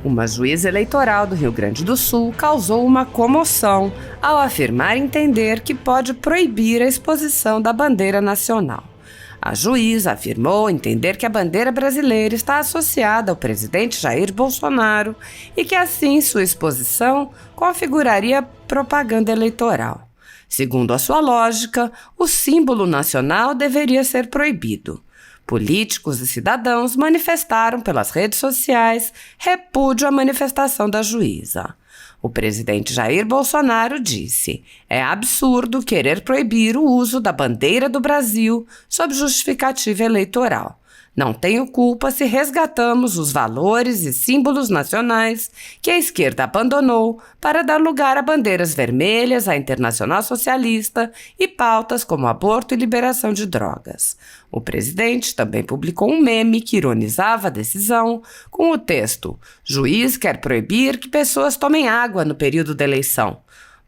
Uma juíza eleitoral do Rio Grande do Sul causou uma comoção ao afirmar entender que pode proibir a exposição da bandeira nacional. A juíza afirmou entender que a bandeira brasileira está associada ao presidente Jair Bolsonaro e que, assim, sua exposição configuraria propaganda eleitoral. Segundo a sua lógica, o símbolo nacional deveria ser proibido. Políticos e cidadãos manifestaram pelas redes sociais repúdio à manifestação da juíza. O presidente Jair Bolsonaro disse: é absurdo querer proibir o uso da bandeira do Brasil sob justificativa eleitoral. Não tenho culpa se resgatamos os valores e símbolos nacionais que a esquerda abandonou para dar lugar a bandeiras vermelhas, à Internacional Socialista e pautas como aborto e liberação de drogas. O presidente também publicou um meme que ironizava a decisão com o texto: juiz quer proibir que pessoas tomem água no período da eleição.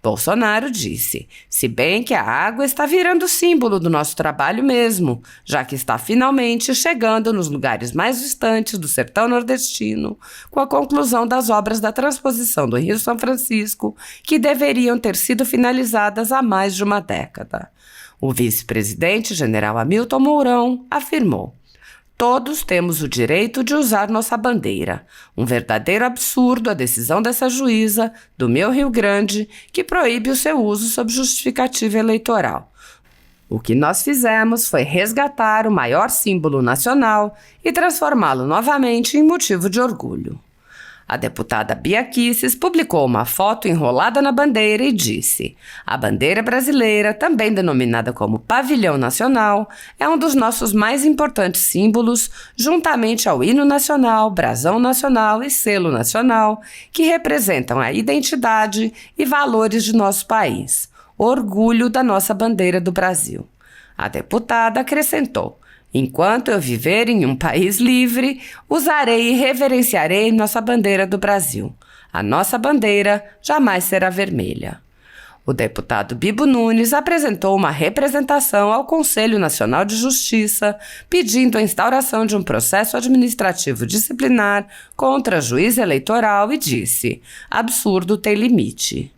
Bolsonaro disse: se bem que a água está virando símbolo do nosso trabalho mesmo, já que está finalmente chegando nos lugares mais distantes do sertão nordestino, com a conclusão das obras da transposição do Rio São Francisco, que deveriam ter sido finalizadas há mais de uma década. O vice-presidente, general Hamilton Mourão, afirmou: todos temos o direito de usar nossa bandeira. Um verdadeiro absurdo a decisão dessa juíza, do meu Rio Grande, que proíbe o seu uso sob justificativa eleitoral. O que nós fizemos foi resgatar o maior símbolo nacional e transformá-lo novamente em motivo de orgulho. A deputada Bia Kicis publicou uma foto enrolada na bandeira e disse: a bandeira brasileira, também denominada como Pavilhão Nacional, é um dos nossos mais importantes símbolos, juntamente ao hino nacional, brasão nacional e selo nacional, que representam a identidade e valores de nosso país, orgulho da nossa bandeira do Brasil. A deputada acrescentou: enquanto eu viver em um país livre, usarei e reverenciarei nossa bandeira do Brasil. A nossa bandeira jamais será vermelha. O deputado Bibo Nunes apresentou uma representação ao Conselho Nacional de Justiça, pedindo a instauração de um processo administrativo disciplinar contra a juíza eleitoral e disse: absurdo tem limite.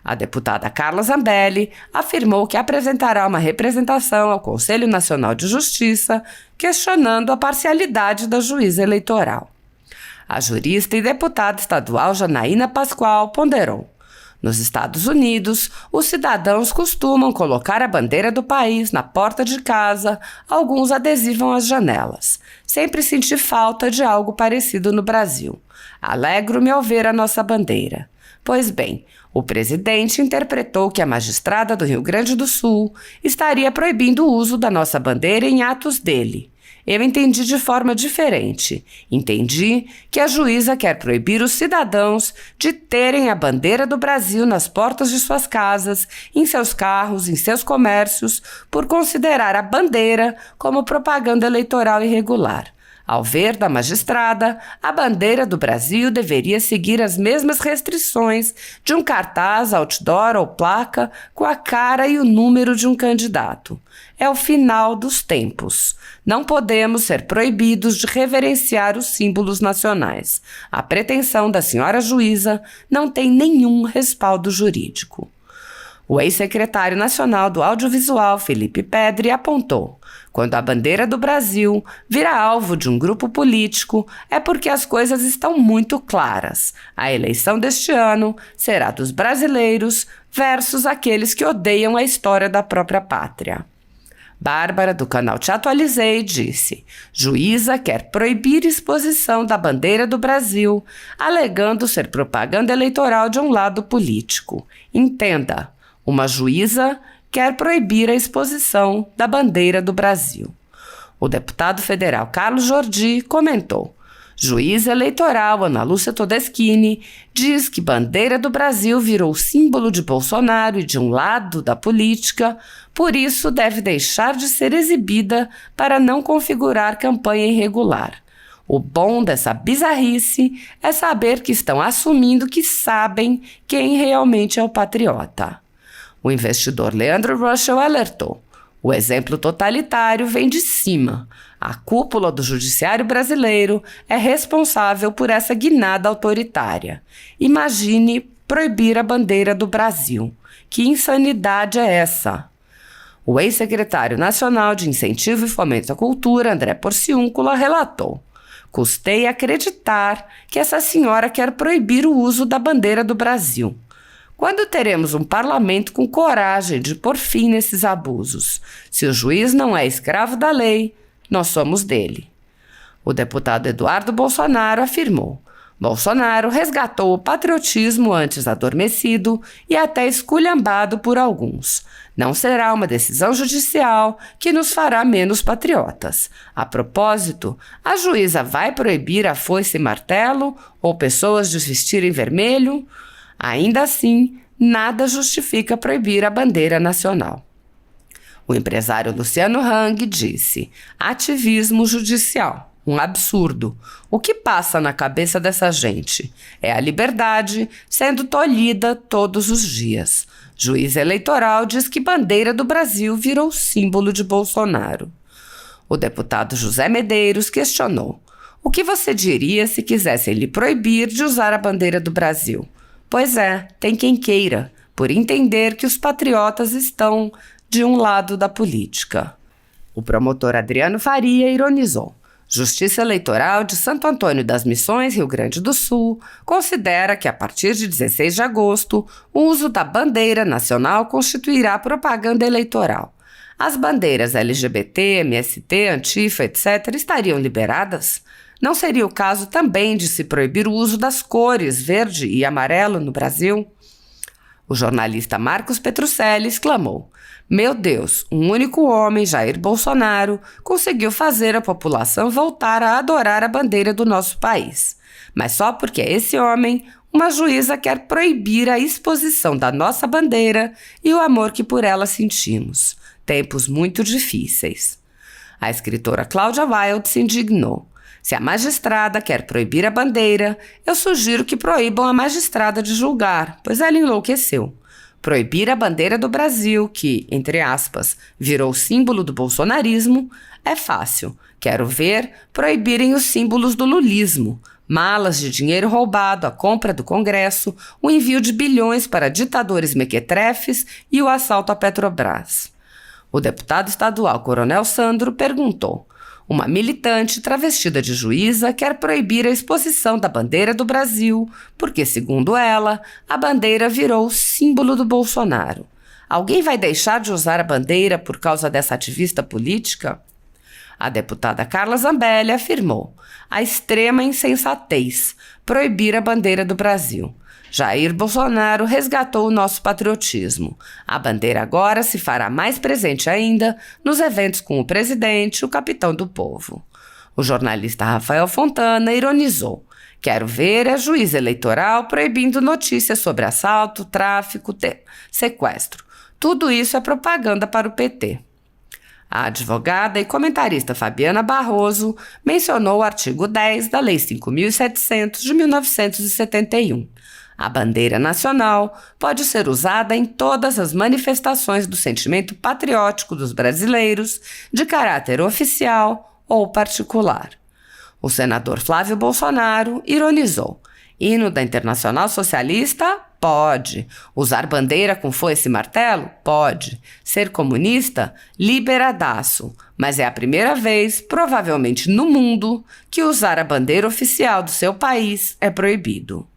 A deputada Carla Zambelli afirmou que apresentará uma representação ao Conselho Nacional de Justiça, questionando a parcialidade da juíza eleitoral. A jurista e deputada estadual Janaína Pascoal ponderou: nos Estados Unidos, os cidadãos costumam colocar a bandeira do país na porta de casa, alguns adesivam as janelas. Sempre senti falta de algo parecido no Brasil. Alegro-me ao ver a nossa bandeira. Pois bem, o presidente interpretou que a magistrada do Rio Grande do Sul estaria proibindo o uso da nossa bandeira em atos dele. Eu entendi de forma diferente. Entendi que a juíza quer proibir os cidadãos de terem a bandeira do Brasil nas portas de suas casas, em seus carros, em seus comércios, por considerar a bandeira como propaganda eleitoral irregular. Ao ver da magistrada, a bandeira do Brasil deveria seguir as mesmas restrições de um cartaz, outdoor ou placa com a cara e o número de um candidato. É o final dos tempos. Não podemos ser proibidos de reverenciar os símbolos nacionais. A pretensão da senhora juíza não tem nenhum respaldo jurídico. O ex-secretário nacional do audiovisual, Felipe Pedre, apontou: quando a bandeira do Brasil vira alvo de um grupo político, é porque as coisas estão muito claras. A eleição deste ano será dos brasileiros versus aqueles que odeiam a história da própria pátria. Bárbara, do canal Te Atualizei, disse: juíza quer proibir exposição da bandeira do Brasil, alegando ser propaganda eleitoral de um lado político. Entenda, uma juíza quer proibir a exposição da bandeira do Brasil. O deputado federal Carlos Jordi comentou: juíza eleitoral Ana Lúcia Todeschini diz que bandeira do Brasil virou símbolo de Bolsonaro e de um lado da política, por isso deve deixar de ser exibida para não configurar campanha irregular. O bom dessa bizarrice é saber que estão assumindo que sabem quem realmente é o patriota. O investidor Leandro Russell alertou: o exemplo totalitário vem de cima. A cúpula do judiciário brasileiro é responsável por essa guinada autoritária. Imagine proibir a bandeira do Brasil. Que insanidade é essa? O ex-secretário nacional de Incentivo e Fomento à Cultura, André Porciúncula, relatou: custei acreditar que essa senhora quer proibir o uso da bandeira do Brasil. Quando teremos um parlamento com coragem de pôr fim nesses abusos? Se o juiz não é escravo da lei, nós somos dele. O deputado Eduardo Bolsonaro afirmou: Bolsonaro resgatou o patriotismo antes adormecido e até esculhambado por alguns. Não será uma decisão judicial que nos fará menos patriotas. A propósito, a juíza vai proibir a foice e martelo ou pessoas de vestirem vermelho? Ainda assim, nada justifica proibir a bandeira nacional. O empresário Luciano Hang disse: ativismo judicial. Um absurdo. O que passa na cabeça dessa gente? É a liberdade sendo tolhida todos os dias. Juiz eleitoral diz que bandeira do Brasil virou símbolo de Bolsonaro. O deputado José Medeiros questionou: o que você diria se quisessem lhe proibir de usar a bandeira do Brasil? Pois é, tem quem queira, por entender que os patriotas estão de um lado da política. O promotor Adriano Faria ironizou: Justiça Eleitoral de Santo Antônio das Missões, Rio Grande do Sul, considera que a partir de 16 de agosto, o uso da bandeira nacional constituirá propaganda eleitoral. As bandeiras LGBT, MST, Antifa, etc. estariam liberadas? Não seria o caso também de se proibir o uso das cores verde e amarelo no Brasil? O jornalista Marcos Petrucelli exclamou: meu Deus, um único homem, Jair Bolsonaro, conseguiu fazer a população voltar a adorar a bandeira do nosso país. Mas só porque é esse homem, uma juíza quer proibir a exposição da nossa bandeira e o amor que por ela sentimos. Tempos muito difíceis. A escritora Cláudia Wilde se indignou: se a magistrada quer proibir a bandeira, eu sugiro que proíbam a magistrada de julgar, pois ela enlouqueceu. Proibir a bandeira do Brasil, que, entre aspas, virou símbolo do bolsonarismo, é fácil. Quero ver proibirem os símbolos do lulismo: malas de dinheiro roubado, a compra do Congresso, o envio de bilhões para ditadores mequetrefes e o assalto à Petrobras. O deputado estadual Coronel Sandro perguntou: uma militante travestida de juíza quer proibir a exposição da bandeira do Brasil porque, segundo ela, a bandeira virou símbolo do Bolsonaro. Alguém vai deixar de usar a bandeira por causa dessa ativista política? A deputada Carla Zambelli afirmou: a extrema insensatez, proibir a bandeira do Brasil. Jair Bolsonaro resgatou o nosso patriotismo. A bandeira agora se fará mais presente ainda nos eventos com o presidente, o capitão do povo. O jornalista Rafael Fontana ironizou: quero ver a juíza eleitoral proibindo notícias sobre assalto, tráfico, sequestro. Tudo isso é propaganda para o PT. A advogada e comentarista Fabiana Barroso mencionou o artigo 10 da Lei 5.700 de 1971. A bandeira nacional pode ser usada em todas as manifestações do sentimento patriótico dos brasileiros, de caráter oficial ou particular. O senador Flávio Bolsonaro ironizou: hino da Internacional Socialista? Pode. Usar bandeira com foice e martelo? Pode. Ser comunista? Liberadaço. Mas é a primeira vez, provavelmente no mundo, que usar a bandeira oficial do seu país é proibido.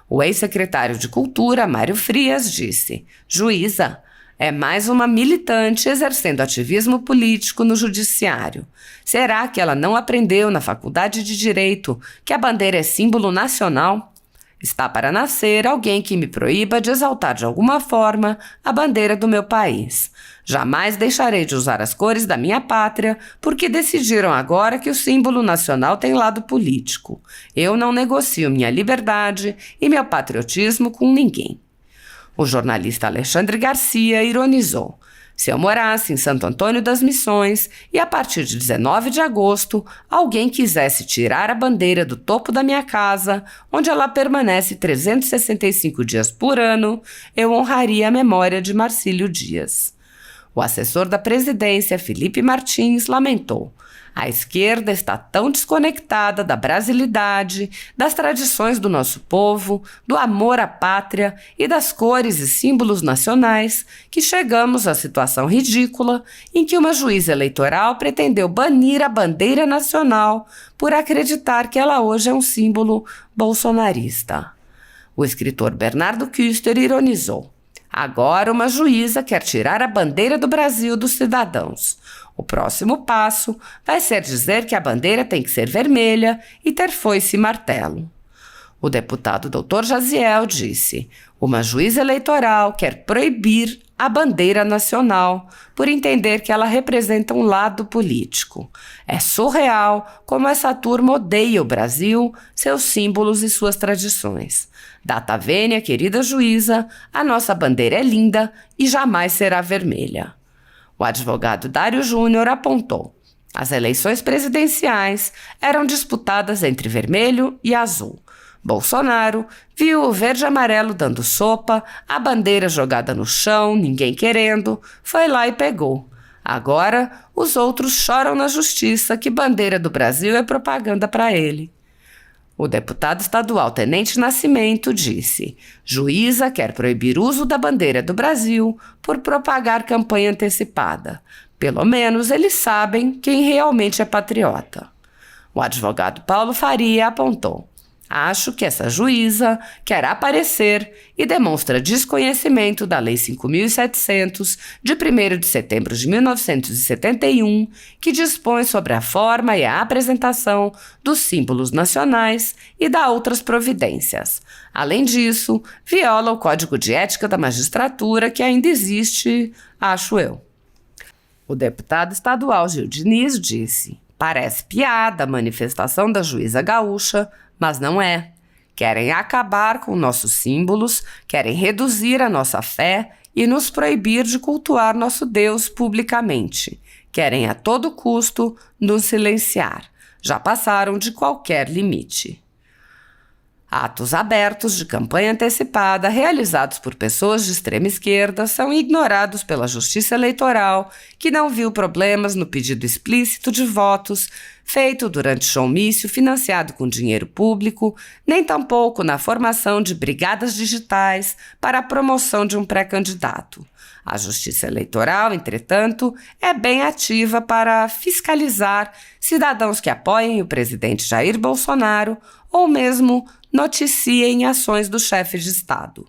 O ex-secretário de Cultura, Mário Frias, disse: juíza, é mais uma militante exercendo ativismo político no judiciário. Será que ela não aprendeu na faculdade de Direito que a bandeira é símbolo nacional? Está para nascer alguém que me proíba de exaltar de alguma forma a bandeira do meu país. Jamais deixarei de usar as cores da minha pátria porque decidiram agora que o símbolo nacional tem lado político. Eu não negocio minha liberdade e meu patriotismo com ninguém. O jornalista Alexandre Garcia ironizou: se eu morasse em Santo Antônio das Missões e a partir de 19 de agosto alguém quisesse tirar a bandeira do topo da minha casa, onde ela permanece 365 dias por ano, eu honraria a memória de Marcílio Dias. O assessor da presidência, Felipe Martins, lamentou: a esquerda está tão desconectada da brasilidade, das tradições do nosso povo, do amor à pátria e das cores e símbolos nacionais, que chegamos à situação ridícula em que uma juíza eleitoral pretendeu banir a bandeira nacional por acreditar que ela hoje é um símbolo bolsonarista. O escritor Bernardo Küster ironizou: agora uma juíza quer tirar a bandeira do Brasil dos cidadãos. O próximo passo vai ser dizer que a bandeira tem que ser vermelha e ter foice e martelo. O deputado Dr. Jaziel disse: uma juíza eleitoral quer proibir a bandeira nacional por entender que ela representa um lado político. É surreal como essa turma odeia o Brasil, seus símbolos e suas tradições. Data vênia, querida juíza, a nossa bandeira é linda e jamais será vermelha. O advogado Dário Júnior apontou: as eleições presidenciais eram disputadas entre vermelho e azul. Bolsonaro viu o verde e amarelo dando sopa, a bandeira jogada no chão, ninguém querendo, foi lá e pegou. Agora, os outros choram na justiça que bandeira do Brasil é propaganda para ele. O deputado estadual Tenente Nascimento disse: juíza quer proibir uso da bandeira do Brasil por propagar campanha antecipada. Pelo menos eles sabem quem realmente é patriota. O advogado Paulo Faria apontou: acho que essa juíza quer aparecer e demonstra desconhecimento da Lei 5.700, de 1º de setembro de 1971, que dispõe sobre a forma e a apresentação dos símbolos nacionais e dá outras providências. Além disso, viola o Código de Ética da Magistratura, que ainda existe, acho eu. O deputado estadual Gil Diniz disse: parece piada a manifestação da juíza gaúcha, mas não é. Querem acabar com nossos símbolos, querem reduzir a nossa fé e nos proibir de cultuar nosso Deus publicamente. Querem a todo custo nos silenciar. Já passaram de qualquer limite. Atos abertos de campanha antecipada realizados por pessoas de extrema esquerda são ignorados pela Justiça Eleitoral, que não viu problemas no pedido explícito de votos feito durante showmício financiado com dinheiro público, nem tampouco na formação de brigadas digitais para a promoção de um pré-candidato. A Justiça Eleitoral, entretanto, é bem ativa para fiscalizar cidadãos que apoiem o presidente Jair Bolsonaro ou mesmo noticiem ações do chefe de Estado.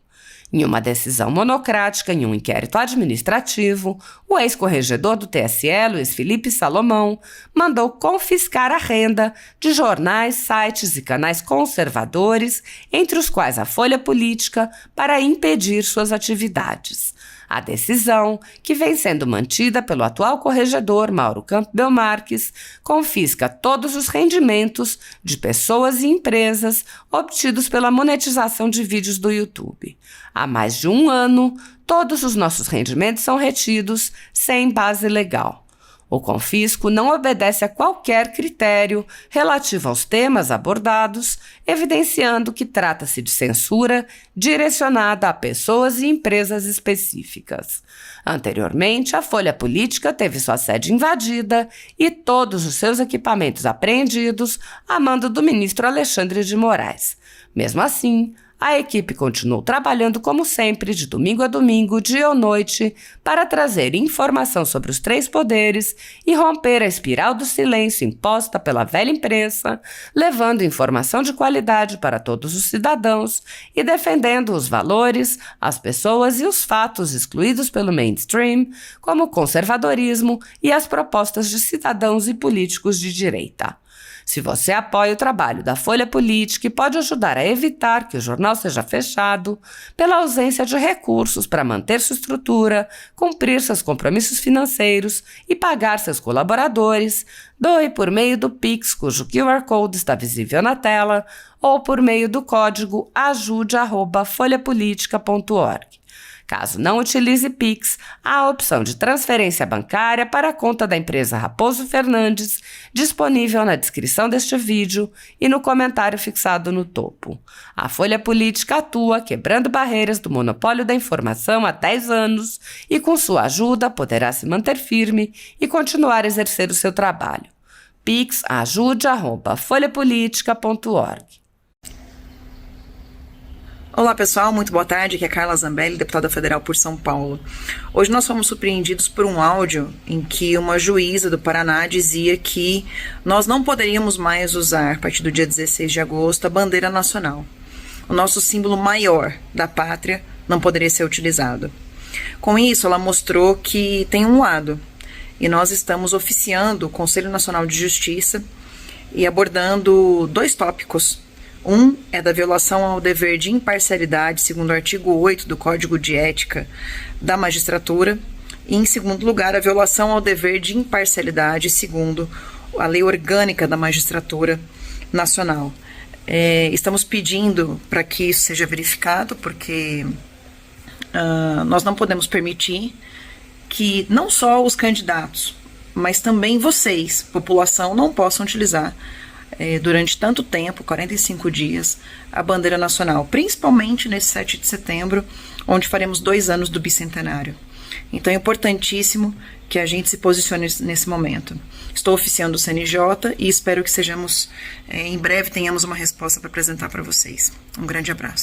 Em uma decisão monocrática em um inquérito administrativo, o ex-corregedor do TSE, Luiz Felipe Salomão, mandou confiscar a renda de jornais, sites e canais conservadores, entre os quais a Folha Política, para impedir suas atividades. A decisão, que vem sendo mantida pelo atual corregedor Mauro Campbell Marques, confisca todos os rendimentos de pessoas e empresas obtidos pela monetização de vídeos do YouTube. Há mais de um ano, todos os nossos rendimentos são retidos sem base legal. O confisco não obedece a qualquer critério relativo aos temas abordados, evidenciando que trata-se de censura direcionada a pessoas e empresas específicas. Anteriormente, a Folha Política teve sua sede invadida e todos os seus equipamentos apreendidos a mando do ministro Alexandre de Moraes. Mesmo assim, a equipe continuou trabalhando como sempre, de domingo a domingo, dia ou noite, para trazer informação sobre os três poderes e romper a espiral do silêncio imposta pela velha imprensa, levando informação de qualidade para todos os cidadãos e defendendo os valores, as pessoas e os fatos excluídos pelo mainstream, como o conservadorismo e as propostas de cidadãos e políticos de direita. Se você apoia o trabalho da Folha Política e pode ajudar a evitar que o jornal seja fechado, pela ausência de recursos para manter sua estrutura, cumprir seus compromissos financeiros e pagar seus colaboradores, doe por meio do Pix, cujo QR Code está visível na tela, ou por meio do código ajude@folhapolitica.org. Caso não utilize Pix, há a opção de transferência bancária para a conta da empresa Raposo Fernandes, disponível na descrição deste vídeo e no comentário fixado no topo. A Folha Política atua quebrando barreiras do monopólio da informação há 10 anos e, com sua ajuda, poderá se manter firme e continuar a exercer o seu trabalho. Pix ajude@folhapolitica.org. Olá pessoal, muito boa tarde, aqui é Carla Zambelli, deputada federal por São Paulo. Hoje nós fomos surpreendidos por um áudio em que uma juíza do Paraná dizia que nós não poderíamos mais usar, a partir do dia 16 de agosto, a bandeira nacional. O nosso símbolo maior da pátria não poderia ser utilizado. Com isso, ela mostrou que tem um lado, e nós estamos oficiando o Conselho Nacional de Justiça e abordando 2 tópicos. Um é da violação ao dever de imparcialidade, segundo o artigo 8 do Código de Ética da Magistratura, e, em segundo lugar, a violação ao dever de imparcialidade, segundo a Lei Orgânica da Magistratura Nacional. Estamos pedindo para que isso seja verificado, porque nós não podemos permitir que não só os candidatos, mas também vocês, população, não possam utilizar durante tanto tempo, 45 dias, a bandeira nacional, principalmente nesse 7 de setembro, onde faremos 2 anos do bicentenário. Então é importantíssimo que a gente se posicione nesse momento. Estou oficiando o CNJ e espero que em breve tenhamos uma resposta para apresentar para vocês. Um grande abraço.